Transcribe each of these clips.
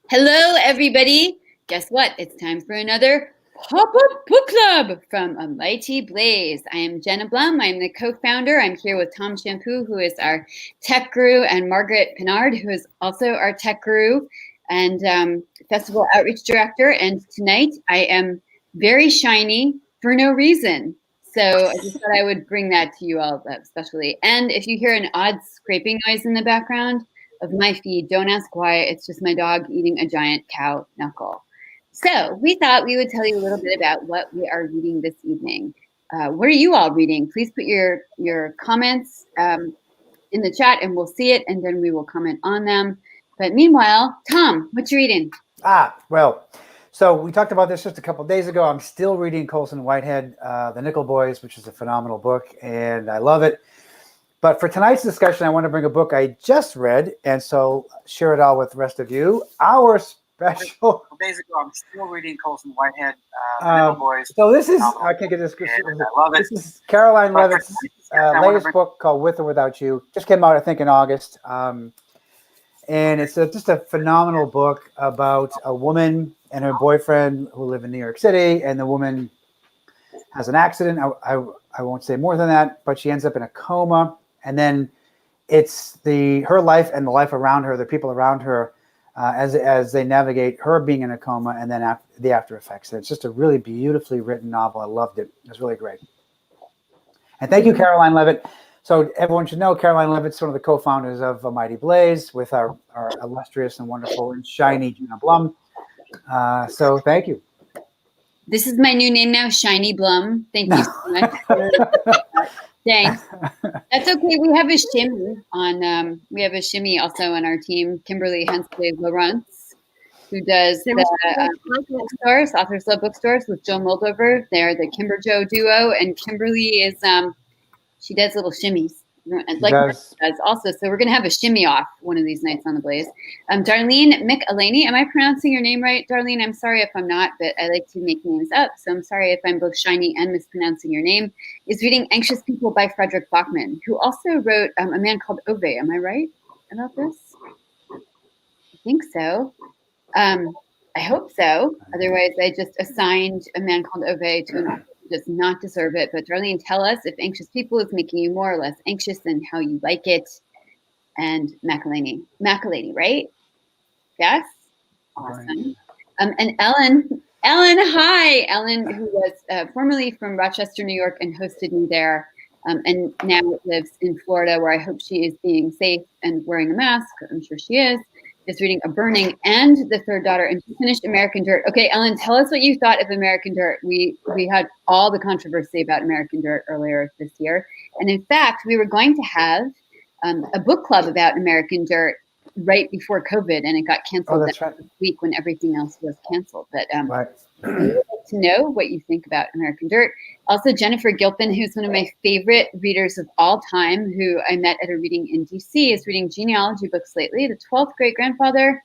Hello, everybody. Guess what? It's time for another pop-up book club from A Mighty Blaze. I am Jenna Blum. I'm the co-founder. I'm here with Tom Shampoo, who is our tech guru, and Margaret Pinard, who is also our tech guru and festival outreach director. And tonight I am very shiny for no reason. So I just thought I would bring that to you all, especially. And if you hear an odd scraping noise in the background of my feed, don't ask why. It's just my dog eating a giant cow knuckle. So we thought we would tell you a little bit about what we are reading this evening. What are you all reading? Please put your comments in the chat, and we'll see it, and then we will comment on them. But meanwhile, Tom, what you reading? So we talked about this just a couple of days ago. I'm still reading Colson Whitehead, The Nickel Boys, which is a phenomenal book, and I love it. But for tonight's discussion, I want to bring a book I just read, and so share it all with the rest of you. Our special... Days ago, I'm still reading Colson Whitehead, The Nickel Boys. So this is... I can't get this... I love it. This is Caroline Levitt's latest book called With or Without You. Just came out, I think, in August. And it's just a phenomenal book about a woman and her boyfriend who live in New York City, and the woman has an accident. I won't say more than that, but she ends up in a coma, and then it's her life and the life around her, the people around her, as they navigate her being in a coma, and then the after effects. It's just a really beautifully written novel. I loved it. It was really great. And thank you, Caroline Levitt. So everyone should know Caroline Levitt's one of the co-founders of A Mighty Blaze with our illustrious and wonderful and shiny Jenna Blum. So thank you. This is my new name now, Shiny Blum. Thank you so much. Thanks. That's okay. We have a shimmy on. We have a shimmy also on our team, Kimberly Hensley Lawrence, who does the bookstores, Authors Love Bookstores with Joe Moldover. They're the Kimber Joe duo, and Kimberly is she does little shimmies. Like does also. So we're gonna have a shimmy off one of these nights on the Blaze. Darlene McElhaney, am I pronouncing your name right, Darlene? I'm sorry if I'm not, but I like to make names up, so I'm sorry if I'm both shiny and mispronouncing your name. Is reading Anxious People by Frederick Bachman, who also wrote A Man Called Ove. Am I right about this? I think so. I hope so. Otherwise, I just assigned A Man Called Ove to an author who does not deserve it. But Darlene, tell us if Anxious People is making you more or less anxious and how you like it. And McElhaney, right? Yes? Awesome. And Ellen, hi. Ellen, who was formerly from Rochester, New York, and hosted me there, and now lives in Florida, where I hope she is being safe and wearing a mask. I'm sure she is reading A Burning and The Third Daughter, and she finished American Dirt. Okay, Ellen, tell us what you thought of American Dirt. We had all the controversy about American Dirt earlier this year, and in fact, we were going to have a book club about American Dirt right before COVID, and it got canceled that week when everything else was canceled. But right. We would like to know what you think about American Dirt. Also, Jennifer Gilpin, who's one of my favorite readers of all time, who I met at a reading in DC, is reading genealogy books lately. The 12th great-grandfather.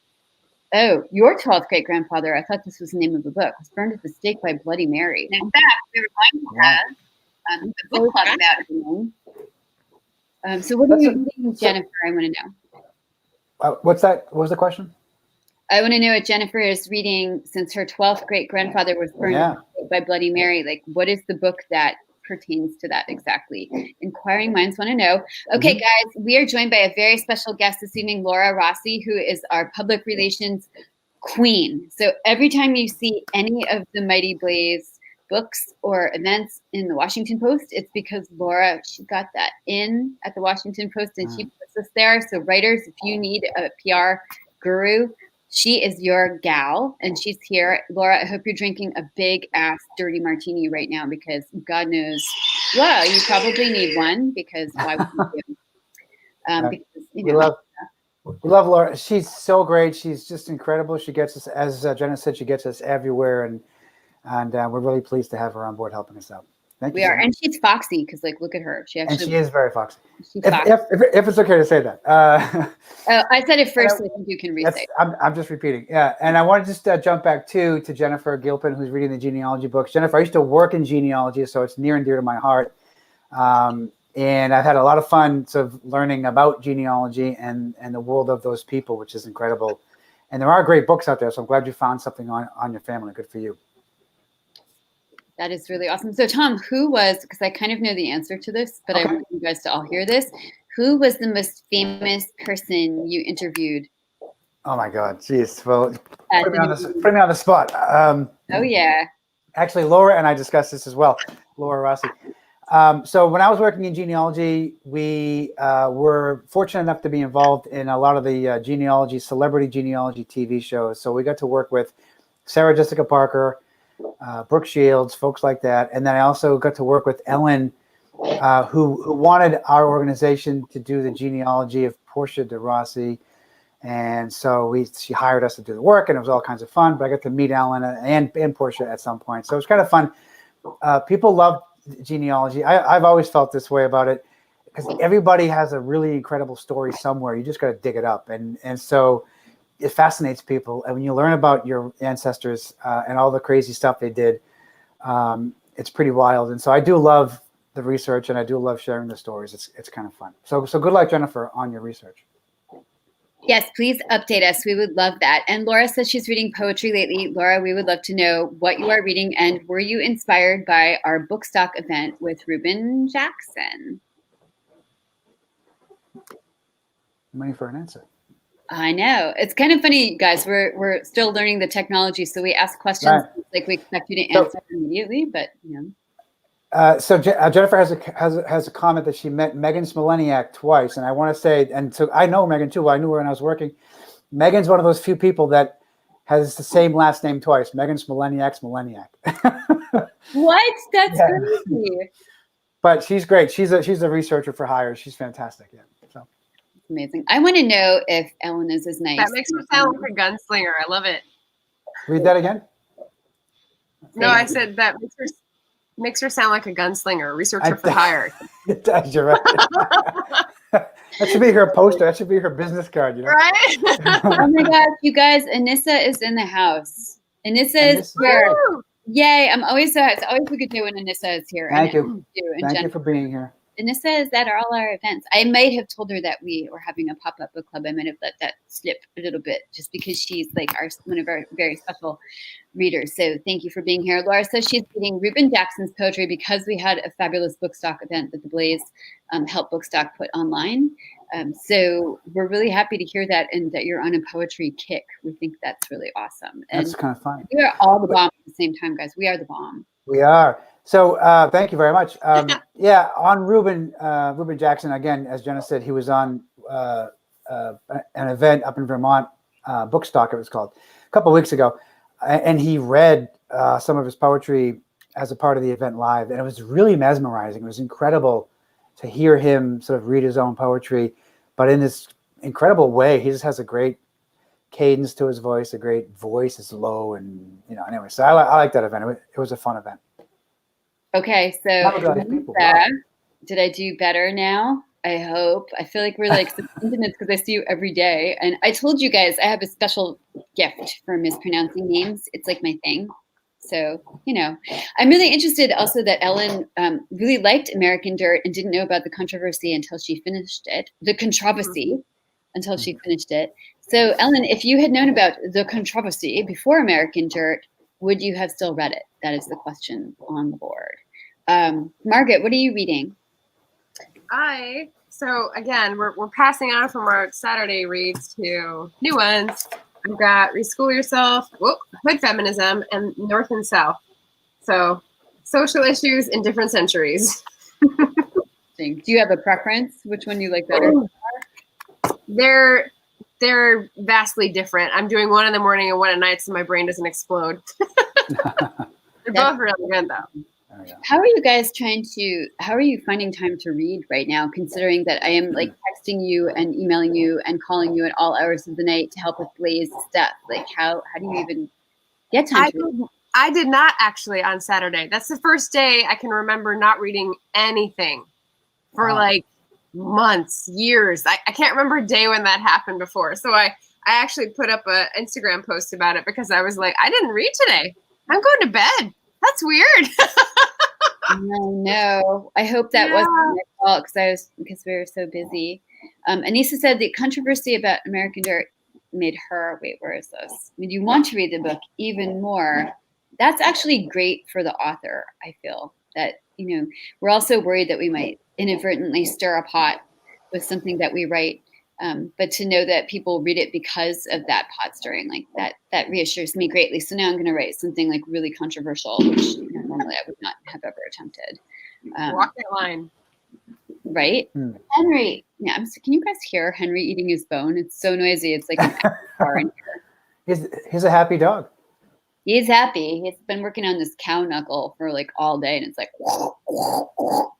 Oh, your 12th great-grandfather, I thought this was the name of the book, was burned at the stake by Bloody Mary. And in fact, we were going to have a book club about it. So what are you reading, Jennifer? I want to know. What's that? What was the question? I want to know what Jennifer is reading since her 12th great-grandfather was burned by Bloody Mary. Like, what is the book that pertains to that exactly? Inquiring minds want to know. Okay, guys, we are joined by a very special guest this evening, Laura Rossi, who is our public relations queen. So every time you see any of the Mighty Blaze books or events in the Washington Post, it's because Laura, she got that in at the Washington Post and she puts us there. So writers, if you need a PR guru, she is your gal, and she's here. Laura, I hope you're drinking a big-ass dirty martini right now because God knows, well, you probably need one because why would you? Because, you know, we love Laura. She's so great. She's just incredible. She gets us, as Jenna said, she gets us everywhere, and we're really pleased to have her on board helping us out. Thank you. We are, and she's foxy because, like, look at her. She is very foxy. If it's okay to say that. I said it first. So I think you can restate. I'm just repeating. Yeah, and I want to just jump back to Jennifer Gilpin, who's reading the genealogy books. Jennifer, I used to work in genealogy, so it's near and dear to my heart. And I've had a lot of fun sort of learning about genealogy and the world of those people, which is incredible. And there are great books out there. So I'm glad you found something on your family. Good for you. That is really awesome. So Tom, who was, because I kind of know the answer to this, but I want you guys to all hear this. Who was the most famous person you interviewed? Oh my God. Jeez. Well, put me on the spot. Oh yeah. Actually, Laura and I discussed this as well. Laura Rossi. So when I was working in genealogy, we were fortunate enough to be involved in a lot of the celebrity genealogy TV shows. So we got to work with Sarah Jessica Parker, Brooke Shields, folks like that. And then I also got to work with Ellen, who wanted our organization to do the genealogy of Portia de Rossi. And so she hired us to do the work, and it was all kinds of fun. But I got to meet Ellen and Portia at some point. So it was kind of fun. People love genealogy. I've always felt this way about it, because everybody has a really incredible story somewhere. You just got to dig it up. And so it fascinates people. And when you learn about your ancestors and all the crazy stuff they did, it's pretty wild. And so I do love the research, and I do love sharing the stories. It's kind of fun. So good luck, Jennifer, on your research. Yes, please update us. We would love that. And Laura says she's reading poetry lately. Laura, we would love to know what you are reading, and were you inspired by our Bookstock event with Reuben Jackson? I'm waiting for an answer. I know. It's kind of funny, guys. We're still learning the technology, so we ask questions like we expect you to answer immediately, but So Jennifer has a comment that she met Megan Smoleniak twice, and I want to say, and so I know Megan too. I knew her when I was working. Megan's one of those few people that has the same last name twice. Megan Smoleniak. What? That's crazy. But she's great. She's a researcher for hire. She's fantastic. Yeah. So amazing. I want to know if Ellen is as nice. That makes her sound like a gunslinger. I love it. Read that again. No, I said that makes her sound like a gunslinger, researcher for hire. It does. You're right. That should be her poster. That should be her business card. Right? Oh my gosh, you guys! Anissa is in the house. Anissa is here. Yay! I'm always so. It's always a good day when Anissa is here. Thank you. Thank you for being here. Anissa is at all our events. I might have told her that we were having a pop-up book club. I might have let that slip a little bit, just because she's like one of our very special readers. So thank you for being here. Laura says she's reading Reuben Jackson's poetry because we had a fabulous Bookstock event that the Blaze helped Bookstock put online. So we're really happy to hear that, and that you're on a poetry kick. We think that's really awesome. And that's kind of fun. We are all the bomb at the same time, guys. We are the bomb. We are. So thank you very much. Yeah, on Reuben Jackson, again, as Jenna said, he was on an event up in Vermont, Bookstock it was called, a couple of weeks ago. And he read some of his poetry as a part of the event live. And it was really mesmerizing. It was incredible to hear him sort of read his own poetry, but in this incredible way. He just has a great cadence to his voice, a great voice. It's low, and anyway. So I like that event. It was a fun event. Okay, so did I do better now? I hope. I feel like we're like intimate because I see you every day. And I told you guys I have a special gift for mispronouncing names. It's like my thing. So, I'm really interested also that Ellen really liked American Dirt and didn't know about the controversy until she finished it. The controversy until she finished it. So, Ellen, if you had known about the controversy before American Dirt, would you have still read it? That is the question on the board. Margaret, what are you reading? So again, we're passing on from our Saturday reads to new ones. We've got Reschool Yourself, Hood Feminism, and North and South. So social issues in different centuries. Do you have a preference? Which one do you like better? They're vastly different. I'm doing one in the morning and one at night so my brain doesn't explode. They're both really good though. How are you guys how are you finding time to read right now, considering that I am like texting you and emailing you and calling you at all hours of the night to help with Blaze stuff? Like how do you even get time to read? I did not actually on Saturday. That's the first day I can remember not reading anything for like months, years. I can't remember a day when that happened before. So I actually put up an Instagram post about it because I was like, I didn't read today. I'm going to bed. That's weird. No. I hope that wasn't my fault because we were so busy. Anissa said the controversy about American Dirt made her, wait, where is this? Made you want to read the book even more. That's actually great for the author. I feel that, we're also worried that we might inadvertently stir a pot with something that we write. But to know that people read it because of that pot stirring, like that reassures me greatly. So now I'm going to write something like really controversial, which normally I would not have ever attempted. Walk that line. Right? Henry. Yeah, can you guys hear Henry eating his bone? It's so noisy. It's like an car in here. He's a happy dog. He's happy. He's been working on this cow knuckle for like all day, and it's like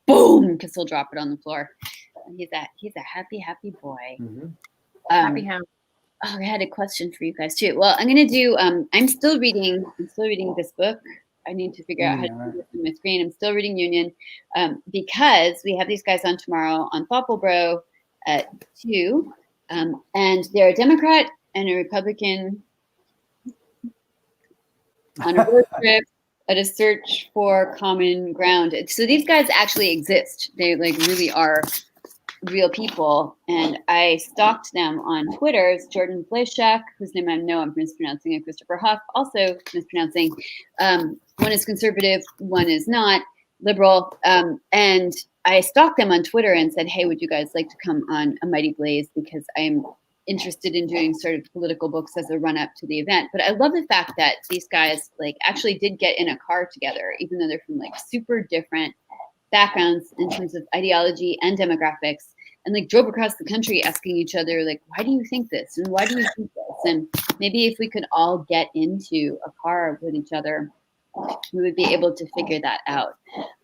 boom, because he'll drop it on the floor. He's a happy boy. Mm-hmm. Happy ham. Oh, I had a question for you guys too. Well, I'm gonna do. I'm still reading this book. I need to figure out how to do this on my screen. I'm still reading Union because we have these guys on tomorrow on Thoughtful Bro at 2, and they're a Democrat and a Republican on a road trip at a search for common ground. So these guys actually exist. They like really are real people, and I stalked them on Twitter. It's Jordan Blashak, whose name I know I'm mispronouncing, and Christopher Huff, also mispronouncing. One is conservative, one is not liberal, and I stalked them on Twitter and said, hey, would you guys like to come on A Mighty Blaze, because I'm interested in doing sort of political books as a run-up to the event. But I love the fact that these guys like actually did get in a car together, even though they're from like super different backgrounds in terms of ideology and demographics, and like drove across the country asking each other like, why do you think this, and why do you think this? And maybe if we could all get into a car with each other, we would be able to figure that out.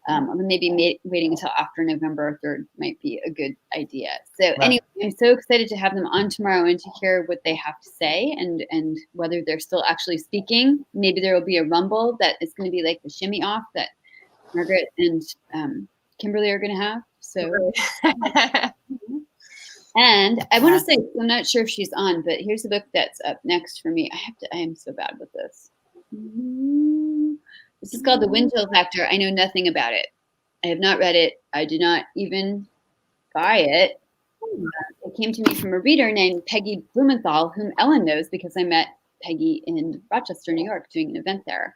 Maybe waiting until after November 3rd might be a good idea. So anyway, I'm so excited to have them on tomorrow and to hear what they have to say, and whether they're still actually speaking. Maybe there will be a rumble that is going to be like the shimmy off that Margaret and Kimberly are going to have. So, and I want to say, I'm not sure if she's on, but here's the book that's up next for me. I am so bad with this. This is called The Windchill Factor. I know nothing about it. I have not read it. I do not even buy it. It came to me from a reader named Peggy Blumenthal, whom Ellen knows because I met Peggy in Rochester, New York, doing an event there.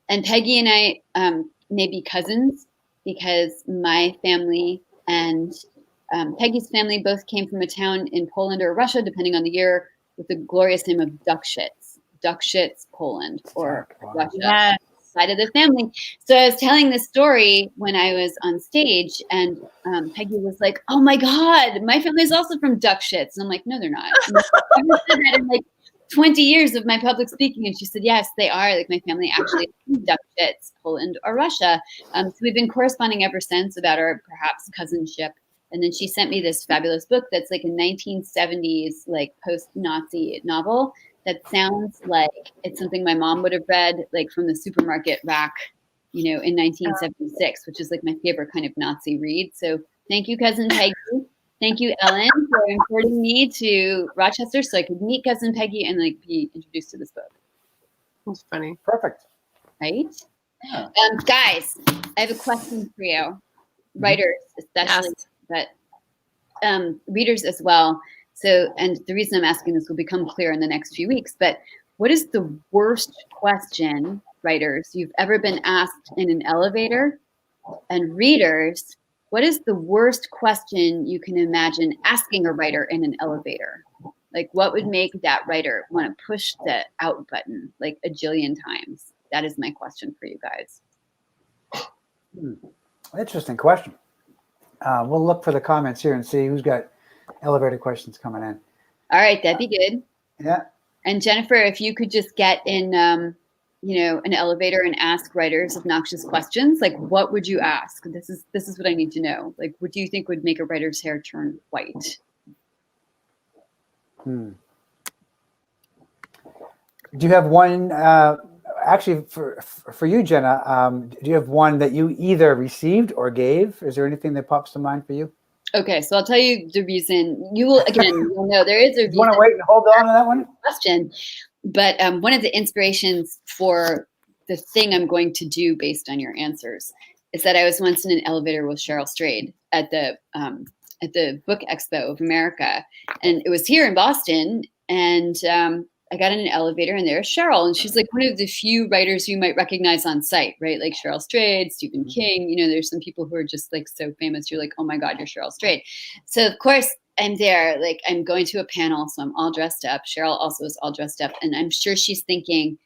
And Peggy and I may be cousins because my family and Peggy's family both came from a town in Poland or Russia, depending on the year, with the glorious name of Dukszczyt, Poland, or Russia. Yes. Side of the family. So I was telling this story when I was on stage, and Peggy was like, "Oh my God, my family is also from Dukszczyt." And I'm like, "No, they're not." I've said that in like 20 years of my public speaking, and she said, "Yes, they are. Like my family actually is from Dukszczyt, Poland, or Russia." So we've been corresponding ever since about our perhaps cousinship. And then she sent me this fabulous book that's like a 1970s like post-Nazi novel that sounds like it's something my mom would have read like from the supermarket rack, in 1976, which is like my favorite kind of Nazi read. So thank you, Cousin Peggy. Thank you, Ellen, for importing me to Rochester so I could meet Cousin Peggy and like be introduced to this book. That's funny. Perfect. Right? Yeah. Guys, I have a question for you. Writers, especially, but readers as well. So, and the reason I'm asking this will become clear in the next few weeks, but what is the worst question, writers, you've ever been asked in an elevator? And readers, what is the worst question you can imagine asking a writer in an elevator? Like, what would make that writer want to push the out button like a jillion times? That is my question for you guys. Interesting question. We'll look for the comments here and see who's got elevator questions coming in. All right, that'd be good. Yeah. And Jennifer, if you could just get in, an elevator and ask writers obnoxious questions, like what would you ask? This is what I need to know. Like, what do you think would make a writer's hair turn white? Do you have one? Actually, for you, Jenna, do you have one that you either received or gave? Is there anything that pops to mind for you? Okay, so I'll tell you the reason. You'll know there is a reason. You want to wait and hold on to that one? Question, but one of the inspirations for the thing I'm going to do based on your answers is that I was once in an elevator with Cheryl Strayed at the Book Expo of America, and it was here in Boston, And I got in an elevator, and there's Cheryl, and she's like one of the few writers you might recognize on sight, right? Like Cheryl Strayed, Stephen King. You know, there's some people who are just like so famous. You're like, oh my God, you're Cheryl Strayed. So of course I'm there, like I'm going to a panel, so I'm all dressed up. Cheryl also is all dressed up, and I'm sure she's thinking,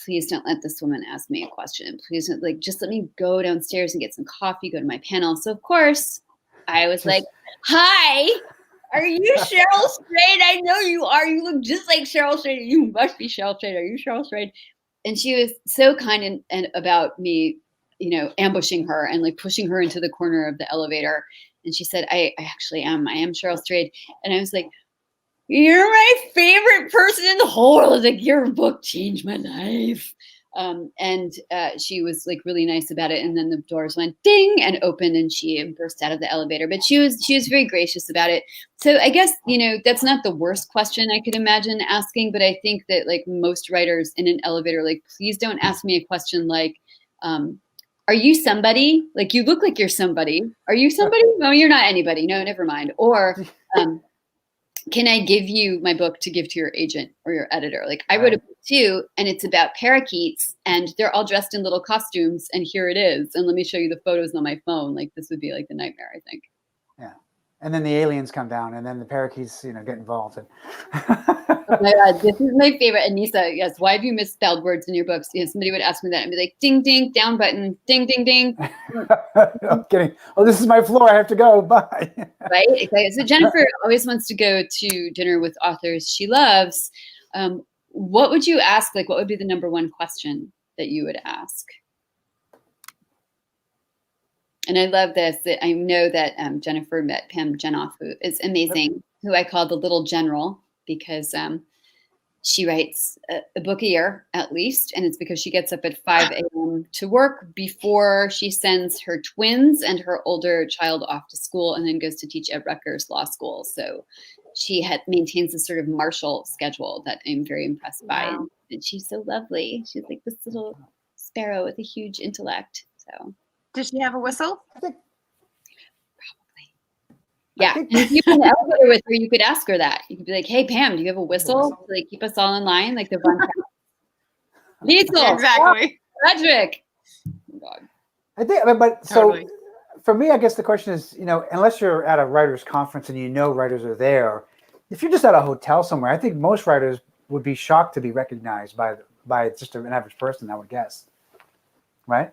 please don't let this woman ask me a question. Please don't, like, just let me go downstairs and get some coffee, go to my panel. So of course I was like, hi. Are you Cheryl Strayed? I know you are. You look just like Cheryl Strayed. You must be Cheryl Strayed. Are you Cheryl Strayed? And she was so kind and about me, you know, ambushing her and like pushing her into the corner of the elevator. And she said, I actually am. I am Cheryl Strayed. And I was like, you're my favorite person in the whole world. I was like, your book changed my life. And she was like really nice about it. And then the doors went ding and opened, and she burst out of the elevator. But she was very gracious about it. So I guess, you know, that's not the worst question I could imagine asking. But I think that like most writers in an elevator, like, please don't ask me a question like, are you somebody? Like, you look like you're somebody. Are you somebody? No, you're not anybody. No, never mind. Or can I give you my book to give to your agent or your editor? Like, I wrote a book too, and it's about parakeets, and they're all dressed in little costumes, and here it is. And let me show you the photos on my phone. Like, this would be like the nightmare, I think. Yeah. And then the aliens come down, and then the parakeets, you know, get involved. And oh my God, this is my favorite. Anissa, yes. Why have you misspelled words in your books? You know, somebody would ask me that and be like, ding, ding, down button, ding, ding, ding. I'm kidding. Oh, this is my floor. I have to go. Bye. Right? Okay. So Jennifer always wants to go to dinner with authors she loves. What would you ask? Like, what would be the number one question that you would ask? And I love this. That I know that Jennifer met Pam Jenoff, who is amazing, who I call the little general, because she writes a book a year at least. And it's because she gets up at 5 a.m. to work before she sends her twins and her older child off to school, and then goes to teach at Rutgers Law School. So she maintains this sort of Marshall schedule that I'm very impressed by. Wow. And she's so lovely. She's like this little sparrow with a huge intellect. So. Does she have a whistle? Yeah, and if you were in the elevator with her, you could ask her that. You could be like, "Hey, Pam, do you have a whistle to like keep us all in line, like the Von Liesel, Exactly. Frederick." Oh, God. I think, but Totally. so for me, I guess the question is, you know, unless you're at a writers' conference and you know writers are there, if you're just at a hotel somewhere, I think most writers would be shocked to be recognized by just an average person, I would guess. Right?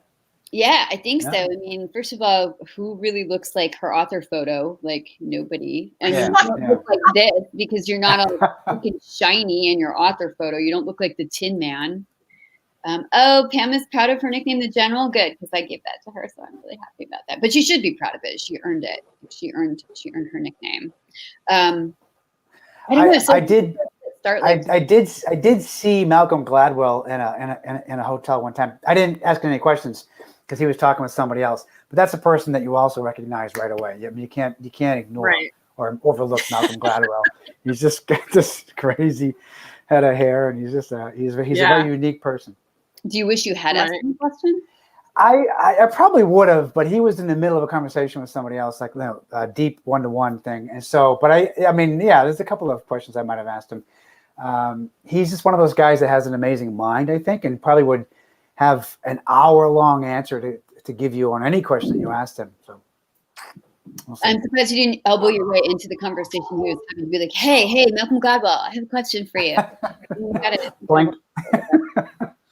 Yeah, I think Yeah. so. I mean, first of all, who really looks like her author photo? Like nobody. And Yeah, you don't look like this because you're not all looking shiny in your author photo. You don't look like the Tin Man. Oh, Pam is proud of her nickname, the General. Good, because I gave that to her, so I'm really happy about that. But she should be proud of it. She earned it. She earned her nickname. I don't know. So I did. Start like I did see Malcolm Gladwell in a hotel one time. I didn't ask any questions because he was talking with somebody else. But that's a person that you also recognize right away. I mean, you can't ignore or overlook Malcolm Gladwell. He's just got this crazy head of hair, and he's just he's a very unique person. Do you wish you had asked him a question? I probably would have, but he was in the middle of a conversation with somebody else, like a deep one-to-one thing. And so, but I mean, yeah, there's a couple of questions I might have asked him. He's just one of those guys that has an amazing mind, I think, and probably would have an hour-long answer to give you on any question that you asked him. So we'll I'm surprised you didn't elbow your way into the conversation he was having to be like, hey, Malcolm Gladwell, I have a question for you. You got it. Blank.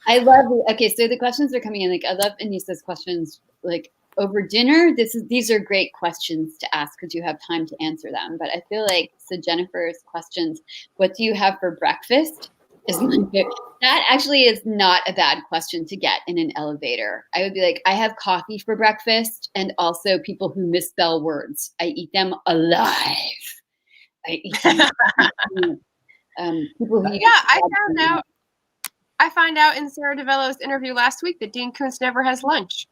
I love it. Okay, so the questions are coming in. Like, I love Anissa's questions. Like, over dinner, these are great questions to ask because you have time to answer them. But I feel like, so Jennifer's questions, what do you have for breakfast? That actually is not a bad question to get in an elevator. I would be like, I have coffee for breakfast, and also people who misspell words. I eat them alive. I eat them. People who I found out in Sarah DeVello's interview last week that Dean Koontz never has lunch.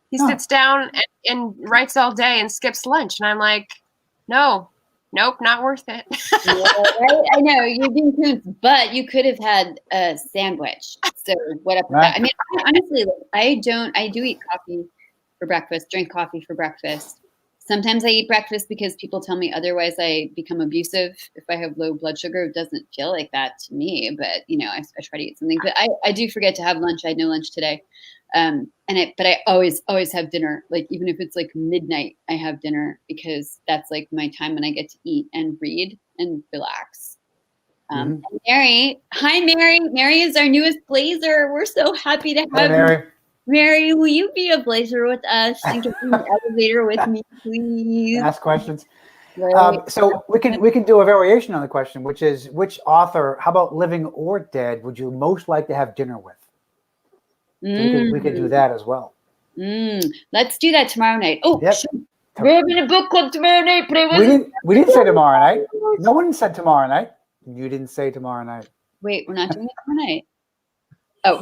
He sits down and writes all day and skips lunch. And I'm like, nope, not worth it. Right? I know, you're Dean Koontz, but you could have had a sandwich. So what up with that? I mean, honestly, I do eat coffee for breakfast, drink coffee for breakfast. Sometimes I eat breakfast because people tell me otherwise I become abusive. If I have low blood sugar, it doesn't feel like that to me. But I try to eat something. But I do forget to have lunch. I had no lunch today, but I always have dinner. Like even if it's like midnight, I have dinner because that's like my time when I get to eat and read and relax. And Mary, hi Mary. Mary is our newest blazer. We're so happy to have Mary. Mary, will you be a blazer with us and get in the elevator with me, please? Ask questions. Right. So we can do a variation on the question, which is which author, how about living or dead, would you most like to have dinner with? So we could do that as well. Let's do that tomorrow night. Oh, yep. We're having a book club tomorrow night. But we didn't say tomorrow night. No one said tomorrow night. You didn't say tomorrow night. Wait, we're not doing it tomorrow night. Oh.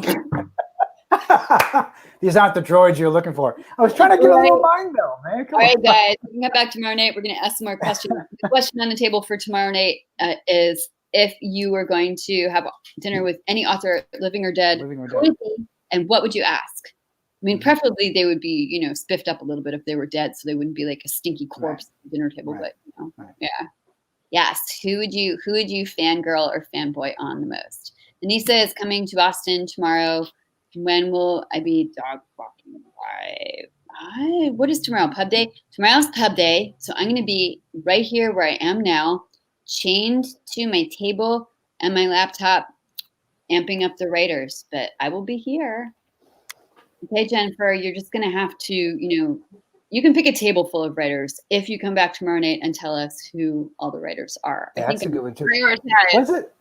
These aren't the droids you're looking for. I was trying to get a little mind though, man. All right, guys, we can get back tomorrow night. We're going to ask some more questions. The question on the table for tomorrow night is if you were going to have dinner with any author, living or dead, and what would you ask? I mean, preferably they would be, spiffed up a little bit if they were dead, so they wouldn't be like a stinky corpse at the dinner table. Right. But yeah, yes. Who would you fangirl or fanboy on the most? Anissa is coming to Boston tomorrow. When will I be dog walking live? What is tomorrow? Pub day? Tomorrow's pub day. So I'm going to be right here where I am now, chained to my table and my laptop, amping up the writers. But I will be here. Okay, Jennifer, you're just going to have to, you can pick a table full of writers if you come back tomorrow night and tell us who all the writers are. That's a good one too. Prioritize. Was it?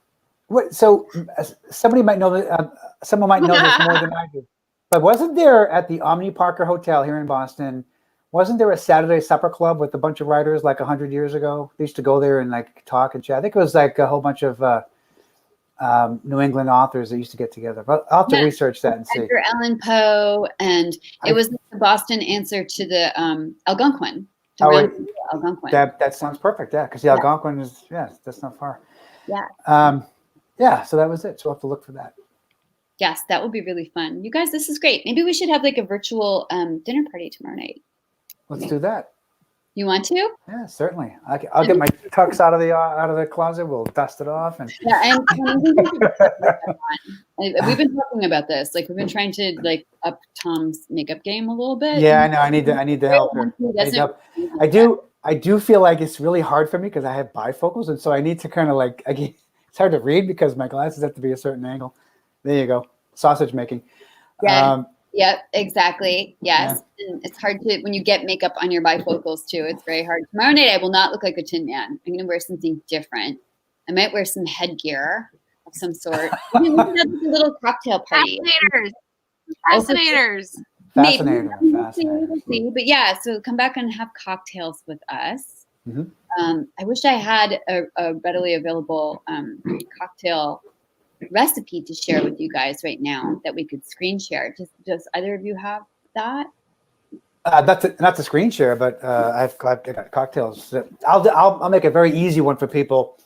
What? So somebody might know that. Someone might know this more than I do. But wasn't there at the Omni Parker Hotel here in Boston? Wasn't there a Saturday supper club with a bunch of writers like 100 years ago? They used to go there and like talk and chat. I think it was like a whole bunch of New England authors that used to get together. But I'll have to research that and see. Edgar Allan Poe, and it was the Boston answer to the Algonquin. Algonquin. That sounds perfect. Yeah, because the Algonquin is that's not far. Yeah. So that was it. So we'll have to look for that. Yes, that would be really fun. You guys, this is great. Maybe we should have like a virtual dinner party tomorrow night. Let's do that. You want to? Yeah, certainly. I'll get my tux out of the closet. We'll dust it off. And we've been talking about this. Like we've been trying to like up Tom's makeup game a little bit. Yeah, I know. I need the help here. I do feel like it's really hard for me because I have bifocals, and so I need to kind of like it's hard to read because my glasses have to be a certain angle. There you go. Sausage making. Yeah. Yep, exactly. Yes. Yeah. And it's hard to, when you get makeup on your bifocals too, it's very hard. Tomorrow night, I will not look like a Tin Man. I'm going to wear something different. I might wear some headgear of some sort. We can have a little cocktail party. Fascinators. Fascinator. But yeah, so come back and have cocktails with us. Mm-hmm. I wish I had a readily available cocktail recipe to share with you guys right now that we could screen share. Does either of you have that? Not to screen share, but I've got cocktails. I'll make a very easy one for people.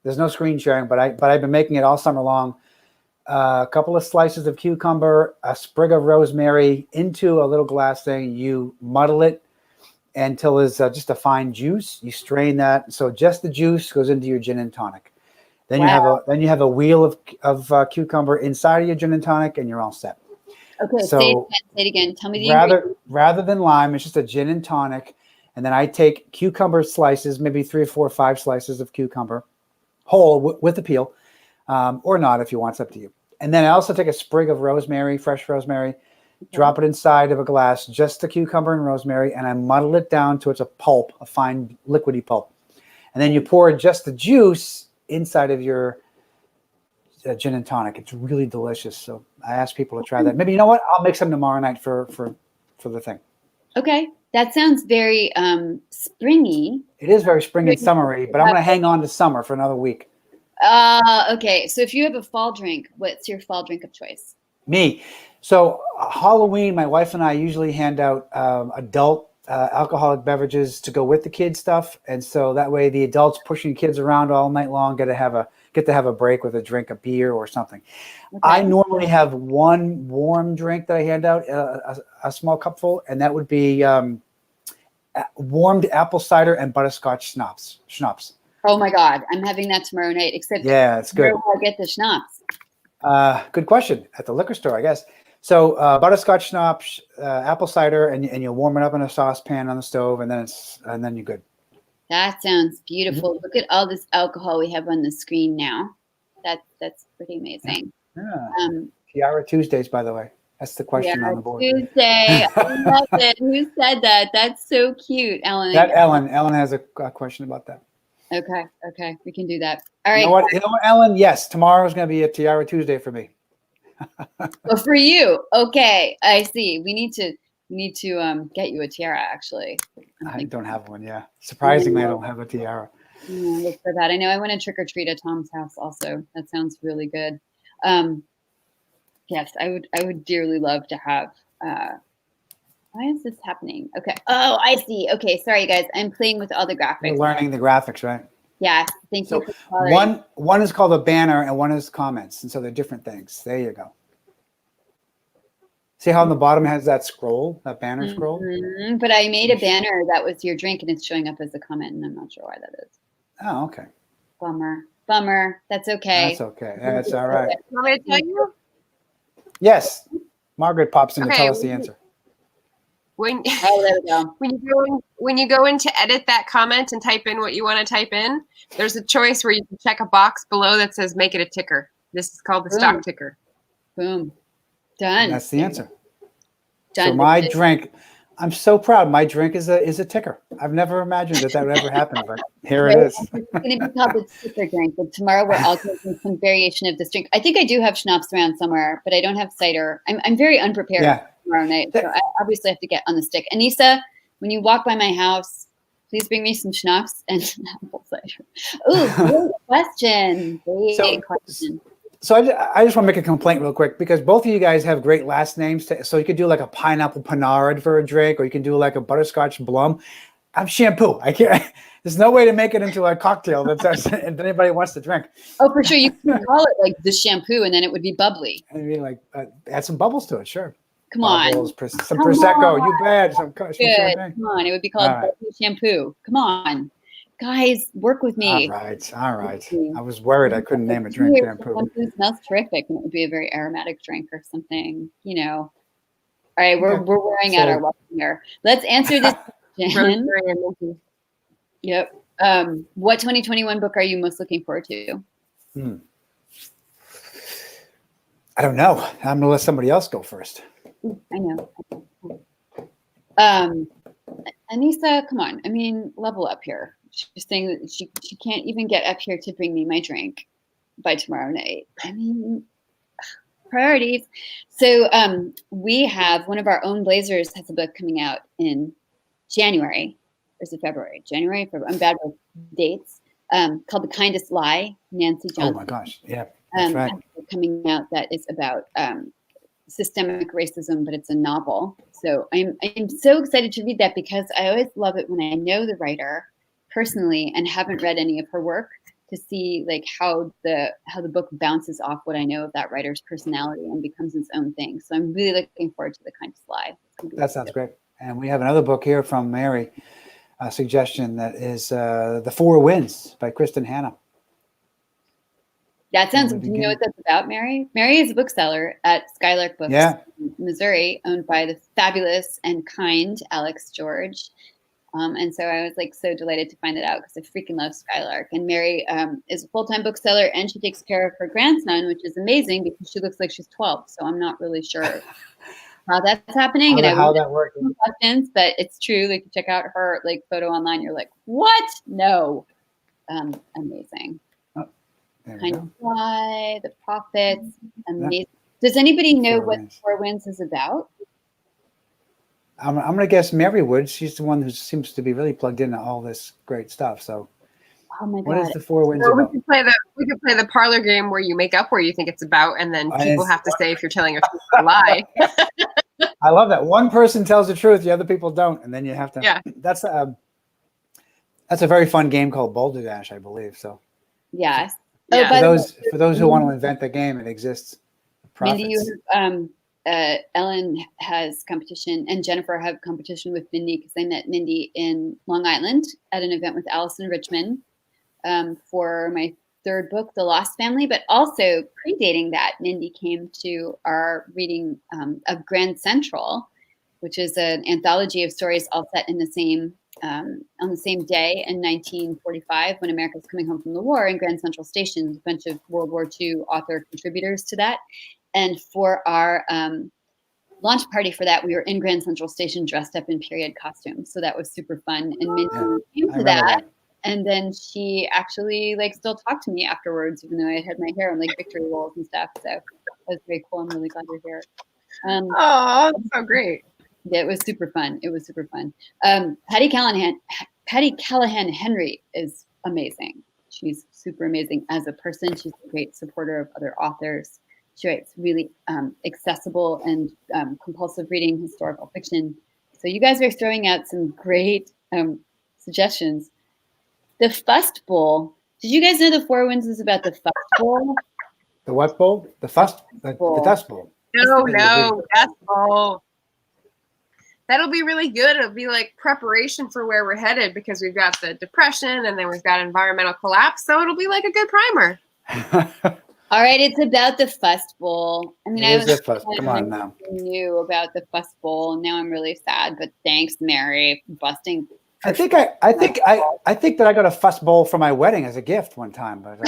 There's no screen sharing, but I've been making it all summer long. A couple of slices of cucumber, a sprig of rosemary into a little glass thing. You muddle it until there's just a fine juice. You strain that, so just the juice goes into your gin and tonic. Then you have a wheel of cucumber inside of your gin and tonic, and you're all set. Okay, so say it again. Tell me the rather than lime, it's just a gin and tonic, and then I take cucumber slices, maybe 3 or 4 or 5 slices of cucumber, whole with the peel, or not if you want. It's up to you. And then I also take a sprig of rosemary, fresh rosemary, drop it inside of a glass, just the cucumber and rosemary, and I muddle it down to it's a pulp, a fine liquidy pulp, and then you pour just the juice inside of your gin and tonic. It's really delicious. So I ask people to try that. Maybe, you know what? I'll make some tomorrow night for the thing. Okay. That sounds very springy. It is very springy and summery, but I'm going to hang on to summer for another week. Okay. So if you have a fall drink, what's your fall drink of choice? Me. So Halloween, my wife and I usually hand out adult alcoholic beverages to go with the kids stuff, and so that way the adults pushing kids around all night long get to have a break with a drink of beer or something. Okay. I normally have one warm drink that I hand out, a small cupful, and that would be warmed apple cider and butterscotch schnapps. Oh my God, I'm having that tomorrow night. Except Yeah, it's good. where will I get the schnapps? Good question. At the liquor store, I guess. So butterscotch schnapps, apple cider, and you warm it up in a saucepan on the stove, and then you're good. That sounds beautiful. Look at all this alcohol we have on the screen now. That's pretty amazing. Yeah. Tiara Tuesdays, by the way. That's the question on the board. Tuesday. I love it. Who said that? That's so cute, Ellen. Ellen has a question about that. Okay. We can do that. All right. You know what, Ellen? Yes, tomorrow is going to be a Tiara Tuesday for me. Well, for you. Okay. I see. We need to get you a tiara, actually. I don't have one, yeah. Surprisingly, I don't have a tiara. Look for that. I know I want to trick or treat at Tom's house also. That sounds really good. Yes, I would dearly love to have why is this happening? Okay. Oh, I see. Okay, sorry guys. I'm playing with all the graphics. You're learning the graphics, right? Yes. Thank you. One is called a banner and one is comments. And so they're different things. There you go. See how on the bottom has that scroll, that banner scroll? Mm-hmm. But I made a banner that was your drink and it's showing up as a comment and I'm not sure why that is. Oh, okay. Bummer. That's okay. That's okay. That's all right. Want me to tell you? Yes. Margaret pops in to tell us the answer. When, there we go. when you go in to edit that comment and type in what you want to type in, there's a choice where you can check a box below that says make it a ticker. This is called the stock ticker. Boom. Done. That's the answer. Done. So my drink, I'm so proud. My drink is a ticker. I've never imagined that would ever happen, but here it is. It's going to be called the ticker drink. But tomorrow we're all drinking some variation of this drink. I think I do have schnapps around somewhere, but I don't have cider. I'm very unprepared for tomorrow night, so I obviously have to get on the stick. Anissa, when you walk by my house, please bring me some schnapps and apple cider. Ooh, great question. Great question. So I just want to make a complaint real quick because both of you guys have great last names. So you could do like a pineapple panard for a drink, or you can do like a butterscotch blum. I'm shampoo. I can't. There's no way to make it into a cocktail that anybody wants to drink. Oh, for sure. You can call it like the shampoo, and then it would be bubbly. I mean, like add some bubbles to it. Sure. Come on. Some Prosecco. You bet. Some champagne. Come on. It would be called bubbly shampoo. Come on. Guys, work with me. All right. I was worried I couldn't name a drink shampoo. Shampoo smells terrific, and it would be a very aromatic drink or something, All right, we're wearing out our welcome here. Let's answer this question. Yep. What 2021 book are you most looking forward to? I don't know. I'm gonna let somebody else go first. I know. Anissa, come on. I mean, level up here. She's saying that she can't even get up here to bring me my drink by tomorrow night. I mean, priorities. So we have one of our own Blazers has a book coming out in January. Or is it February? February. I'm bad with dates. Called The Kindest Lie, Nancy Johnson. Oh my gosh. Yeah, that's right. Coming out that is about systemic racism, but it's a novel. So I'm so excited to read that because I always love it when I know the writer personally and haven't read any of her work to see like how the book bounces off what I know of that writer's personality and becomes its own thing. So I'm really looking forward to The Kindest Lie. That sounds great. And we have another book here from Mary, a suggestion that is The Four Winds by Kristen Hanna. That sounds, do you know what that's about, Mary? Mary is a bookseller at Skylark Books in Missouri, owned by the fabulous and kind Alex George. And so I was like so delighted to find it out because I freaking love Skylark. And Mary is a full-time bookseller and she takes care of her grandson, which is amazing because she looks like she's 12. So I'm not really sure how that's happening. How that works. Questions, but it's true. Like you check out her like photo online, you're like, what? No. Amazing. Kind of Fly, The Prophets, amazing. Does anybody know what Four Winds is about? I'm going to guess Mary would. She's the one who seems to be really plugged into all this great stuff. So, oh my God. What is The Four Winds about? We could play the parlor game where you make up where you think it's about, and then people have to say if you're telling a truth or a lie. I love that. One person tells the truth, the other people don't, and then you have to. Yeah. That's a very fun game called Boulder Dash, I believe. So. Yes. Yeah. For those who want to invent the game, it exists. Mindy, you have Ellen has competition and Jennifer have competition with Mindy because I met Mindy in Long Island at an event with Allison Richmond for my third book, The Lost Family. But also predating that, Mindy came to our reading of Grand Central, which is an anthology of stories all set in the same on the same day in 1945 when America was coming home from the war. In Grand Central Station, a bunch of World War II author contributors to that. And for our launch party for that, we were in Grand Central Station dressed up in period costumes. So that was super fun. And Mindy came to that. And then she actually like still talked to me afterwards, even though I had my hair on like victory rolls and stuff. So that was very cool. I'm really glad you're here. Oh, that's so great. Yeah, it was super fun. It was super fun. Patty Callahan Henry is amazing. She's super amazing as a person. She's a great supporter of other authors. She writes really accessible and compulsive reading historical fiction. So you guys are throwing out some great suggestions. The Fust Bowl. Did you guys know the Four Winds is about the Fust Bowl? The what bowl? The Dust Bowl. No, Dust Bowl. That'll be really good. It'll be like preparation for where we're headed because we've got the Depression and then we've got environmental collapse. So it'll be like a good primer. All right, it's about the Fust Bowl. I mean, Come on now. Knew about the Fust Bowl, and now I'm really sad. But thanks, Mary, for busting. I think that I got a Fuss Bowl for my wedding as a gift one time, but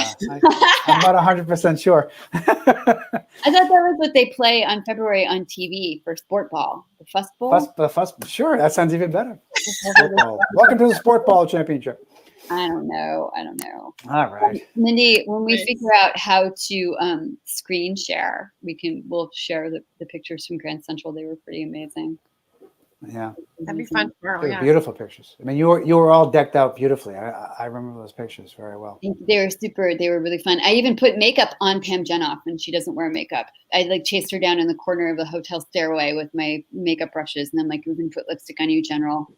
I'm not 100% sure. I thought that was what they play on February on TV for Sport Ball. The Fuss Bowl. Sure, that sounds even better. Welcome to the Sport Ball Championship. I don't know. All right, Mindy. When we figure out how to screen share, we'll share the pictures from Grand Central. They were pretty amazing. Yeah, that'd be fun tomorrow. Yeah. Beautiful pictures. I mean, you were all decked out beautifully. I remember those pictures very well. They were really fun. I even put makeup on Pam Jenoff when she doesn't wear makeup. I like chased her down in the corner of the hotel stairway with my makeup brushes, and I'm like, "We can put lipstick on you, General."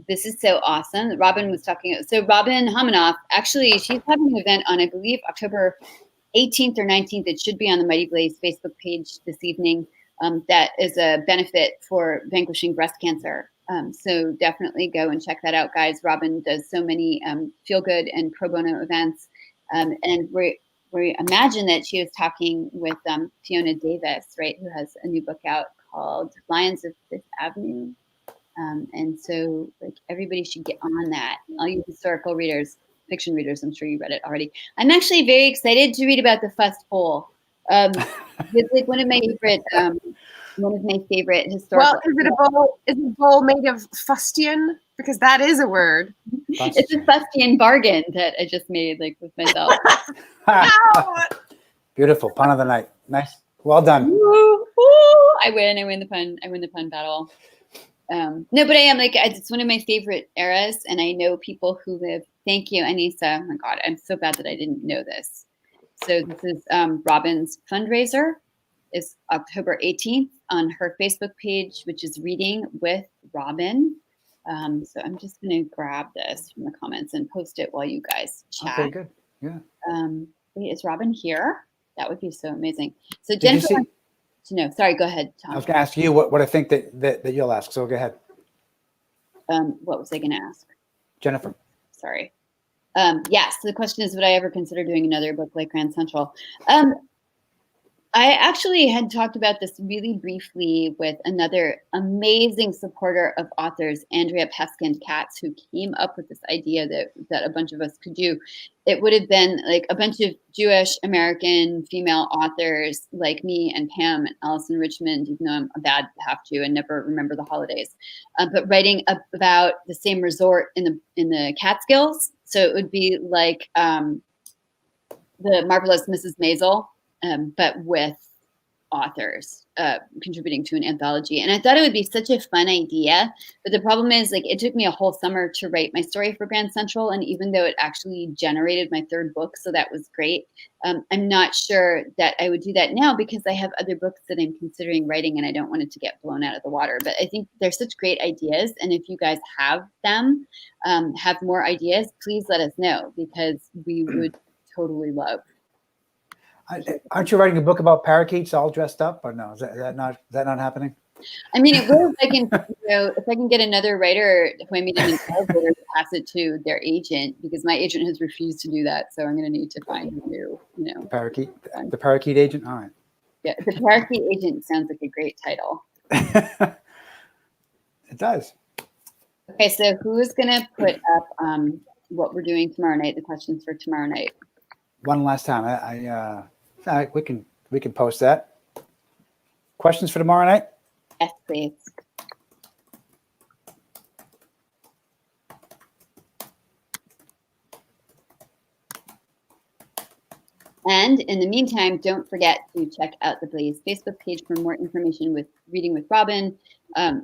This is so awesome. Robin was talking. So Robin Hominoff, actually, she's having an event on, I believe, October 18th or 19th. It should be on the Mighty Blaze Facebook page this evening. That is a benefit for vanquishing breast cancer. So definitely go and check that out, guys. Robin does so many feel-good and pro bono events. And we imagine that she was talking with Fiona Davis, right, who has a new book out called Lions of Fifth Avenue. And so like everybody should get on that. All you historical readers, fiction readers, I'm sure you read it already. I'm actually very excited to read about the Fust Bowl. It's like one of my favorite historical. Well, is it a bowl made of fustian? Because that is a word. It's a fustian bargain that I just made like with myself. Beautiful pun of the night. Nice. Well done. Woo, woo. I win the pun battle. No, but I am like, it's one of my favorite eras, and I know people who live. Thank you, Anissa. Oh my God, I'm so bad that I didn't know this. So this is Robin's fundraiser. Is October 18th on her Facebook page, which is Reading with Robin. So I'm just going to grab this from the comments and post it while you guys chat. Okay, good. Yeah. Wait, is Robin here? That would be so amazing. So Jennifer. No, sorry, go ahead, Tom. I was going to ask you what I think that you'll ask. So go ahead. What was I going to ask? Jennifer. Sorry. Yes, so the question is, would I ever consider doing another book like Grand Central? I actually had talked about this really briefly with another amazing supporter of authors, Andrea Peskind-Katz, who came up with this idea that a bunch of us could do. It would have been like a bunch of Jewish American female authors like me and Pam and Allison Richmond, even though I'm a bad half-Jew and never remember the holidays, but writing about the same resort in the Catskills. So it would be like the Marvelous Mrs. Maisel, but with authors contributing to an anthology. And I thought it would be such a fun idea. But the problem is, like, it took me a whole summer to write my story for Grand Central. And even though it actually generated my third book, so that was great, I'm not sure that I would do that now because I have other books that I'm considering writing and I don't want it to get blown out of the water. But I think they're such great ideas. And if you guys have them, have more ideas, please let us know because we would totally love. Aren't you writing a book about parakeets all dressed up? Or no? Is that not happening? I mean, it will if I can, if I can get another writer who I meet in an elevator to pass it to their agent, because my agent has refused to do that. So I'm going to need to find a new, the parakeet agent. All right. Yeah, the parakeet agent sounds like a great title. It does. Okay, so who is going to put up what we're doing tomorrow night? The questions for tomorrow night. One last time. We can post that. Questions for tomorrow night? Yes, please. And in the meantime, don't forget to check out the Blaze Facebook page for more information with Reading with Robin,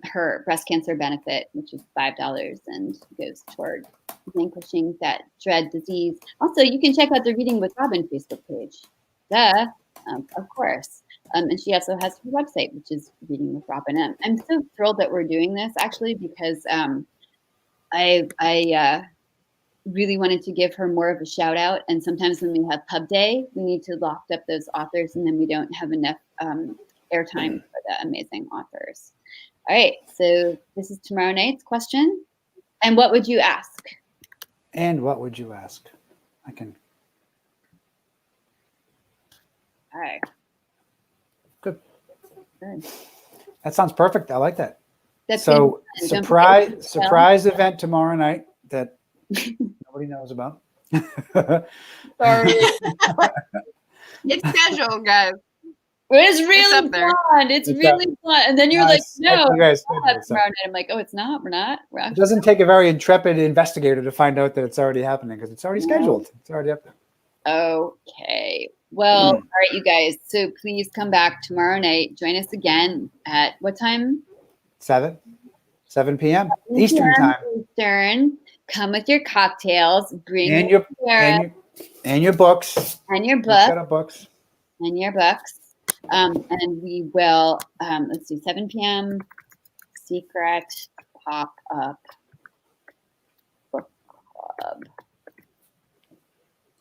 her breast cancer benefit, which is $5 and goes toward vanquishing that dread disease. Also, you can check out the Reading with Robin Facebook page. Duh, of course. And she also has her website, which is Reading with Robin. I'm so thrilled that we're doing this, actually, because I really wanted to give her more of a shout out. And sometimes when we have pub day, we need to lock up those authors, and then we don't have enough airtime for the amazing authors. All right, so this is tomorrow night's question. And what would you ask? And what would you ask? I can. All right. Good. Good. That sounds perfect. I like that. That's so good. surprise event tomorrow night that nobody knows about. Sorry. It's scheduled, guys. It's really up there. fun. It's really fun. And then you're Nice. like, no, You guys we'll have tomorrow night. I'm like, oh, it's not. We're not. We're It doesn't take a very intrepid investigator to find out that it's already happening because it's already scheduled. It's already up there. Okay. Well, all right, you guys. So please come back tomorrow night. Join us again at what time? 7 p.m. Eastern time. Eastern. Come with your cocktails. Bring and your books. And your books. And your books. And we will, let's see, 7 p.m. Secret pop-up book club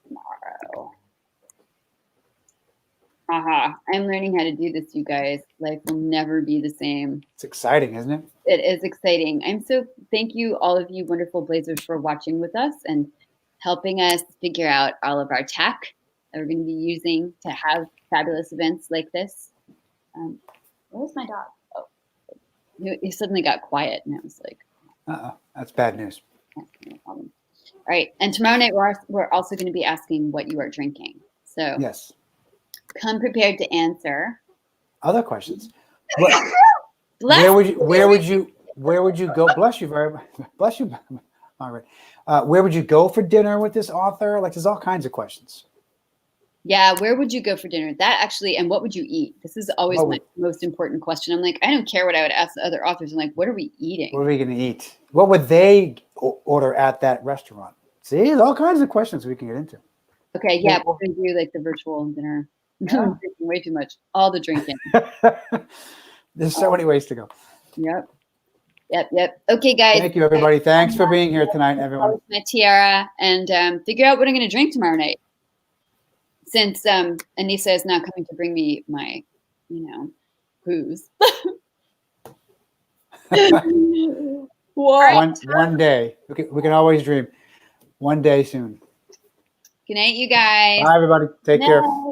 tomorrow. I'm learning how to do this, you guys. Life will never be the same. It's exciting, isn't it? It is exciting. Thank you, all of you wonderful Blazers, for watching with us and helping us figure out all of our tech that we're going to be using to have fabulous events like this. Where's my dog? Oh, he suddenly got quiet, and I was like, that's bad news. No problem. All right, and tomorrow night we're also going to be asking what you are drinking. So yes, come prepared to answer other questions. Where would you go? Bless you very much. Bless you, Margaret. Where would you go for dinner with this author? Like, there's all kinds of questions. Yeah, where would you go for dinner? That actually, and what would you eat? This is always my most important question. I'm like, I don't care what I would ask the other authors. I'm like, what are we eating? What are we going to eat? What would they order at that restaurant? See, there's all kinds of questions we can get into. Okay, yeah, we're going to do like the virtual dinner. Yeah. I'm drinking way too much. All the drinking. There's so many ways to go. Yep. Okay, guys. Thank you, everybody. Thanks for being here tonight, everyone. My tiara, and figure out what I'm going to drink tomorrow night. Since Anissa is not coming to bring me my, booze. One day. We can always dream. One day soon. Good night, you guys. Bye, everybody. Take care. Night.